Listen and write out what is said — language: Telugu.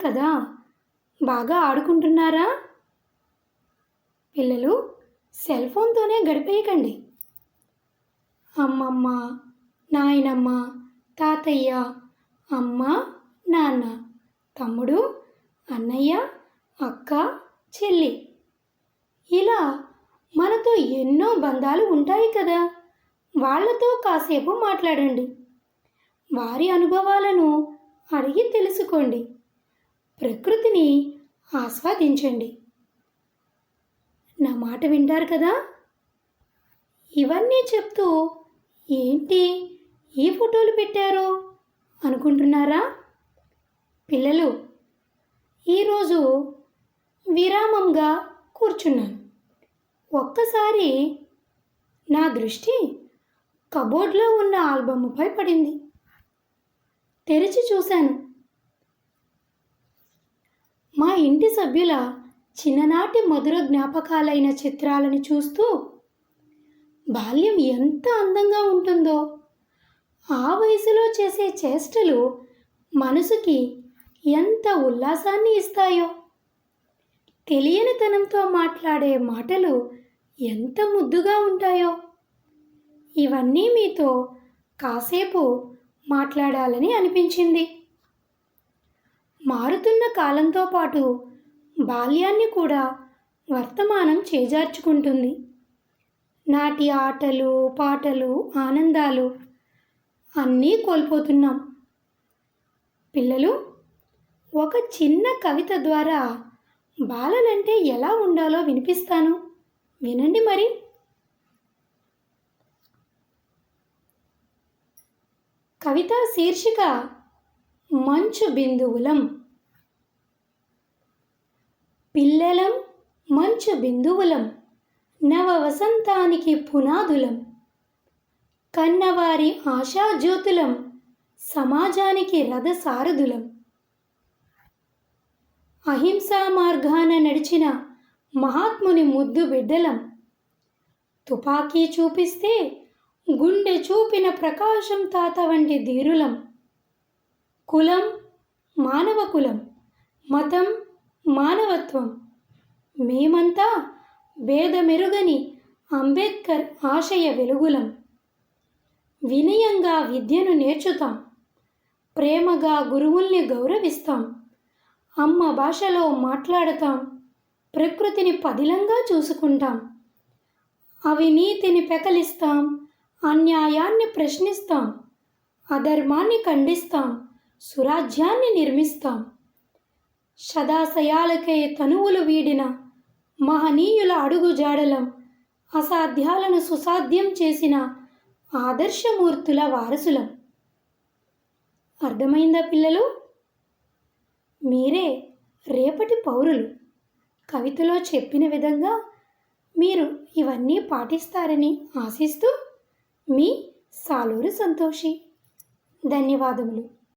కదా, బాగా ఆడుకుంటున్నారా? పిల్లలు సెల్ ఫోన్తోనే గడిపేయకండి. అమ్మమ్మ, నాయనమ్మ, తాతయ్య, అమ్మ, నాన్న, తమ్ముడు, అన్నయ్య, అక్క, చెల్లి, ఇలా మనతో ఎన్నో బంధాలు ఉంటాయి కదా. వాళ్ళతో కాసేపు మాట్లాడండి. వారి అనుభవాలను అడిగి తెలుసుకోండి. ప్రకృతిని ఆస్వాదించండి. నా మాట వింటారు కదా? ఇవన్నీ చెప్తూ ఏంటి ఈ ఫోటోలు పెట్టారు అనుకుంటున్నారా? పిల్లలు, ఈరోజు విరామంగా కూర్చున్నాను. ఒక్కసారి నా దృష్టి కబోర్డ్లో ఉన్న ఆల్బమ్పై పడింది. తెరిచి చూశాను. మా ఇంటి సభ్యుల చిన్ననాటి మధుర జ్ఞాపకాలైన చిత్రాలను చూస్తూ బాల్యం ఎంత అందంగా ఉంటుందో, ఆ వయసులో చేసే చేష్టలు మనసుకి ఎంత ఉల్లాసాన్ని ఇస్తాయో, తెలియనితనంతో మాట్లాడే మాటలు ఎంత ముద్దుగా ఉంటాయో, ఇవన్నీ మీతో కాసేపు మాట్లాడాలని అనిపించింది. మారుతున్న కాలంతో పాటు బాల్యాన్ని కూడా వర్తమానం చేజార్చుకుంటుంది. నాటి ఆటలు, పాటలు, ఆనందాలు అన్నీ కోల్పోతున్నాం. పిల్లలు, ఒక చిన్న కవిత ద్వారా బాలలంటే ఎలా ఉండాలో వినిపిస్తాను, వినండి మరి. కవిత శీర్షిక మంచు బిందువులం. పిల్లలం మంచు బిందువులం, నవ వసంతానికి పునాదులం, కన్నవారి ఆశాజ్యోతులం, సమాజానికి రథసారథులం. అహింసా మార్గాన నడిచిన మహాత్ముని ముద్దు బిడ్డలం, తుపాకీ చూపిస్తే గుండె చూపిన ప్రకాశం తాత వంటి ధీరులం. కులం మానవ కులం, మతం మానవత్వం, మేమంతా భేదమెరుగని అంబేద్కర్ ఆశయ వెలుగులం. వినయంగా విద్యను నేర్చుతాం, ప్రేమగా గురువుల్ని గౌరవిస్తాం, అమ్మ భాషలో మాట్లాడతాం, ప్రకృతిని పదిలంగా చూసుకుంటాం, అవినీతిని పెకలిస్తాం, అన్యాయాన్ని ప్రశ్నిస్తాం, అధర్మాన్ని ఖండిస్తాం, సురాజ్యాన్ని నిర్మిస్తాం. సదాశయాలకే తనువులు వీడిన మహనీయుల అడుగుజాడలం, అసాధ్యాలను సుసాధ్యం చేసిన ఆదర్శమూర్తుల వారసులం. అర్థమైందా పిల్లలు? మీరే రేపటి పౌరులు. కవితలో చెప్పిన విధంగా మీరు ఇవన్నీ పాటిస్తారని ఆశిస్తూ మీ సాలూరు సంతోషి. ధన్యవాదములు.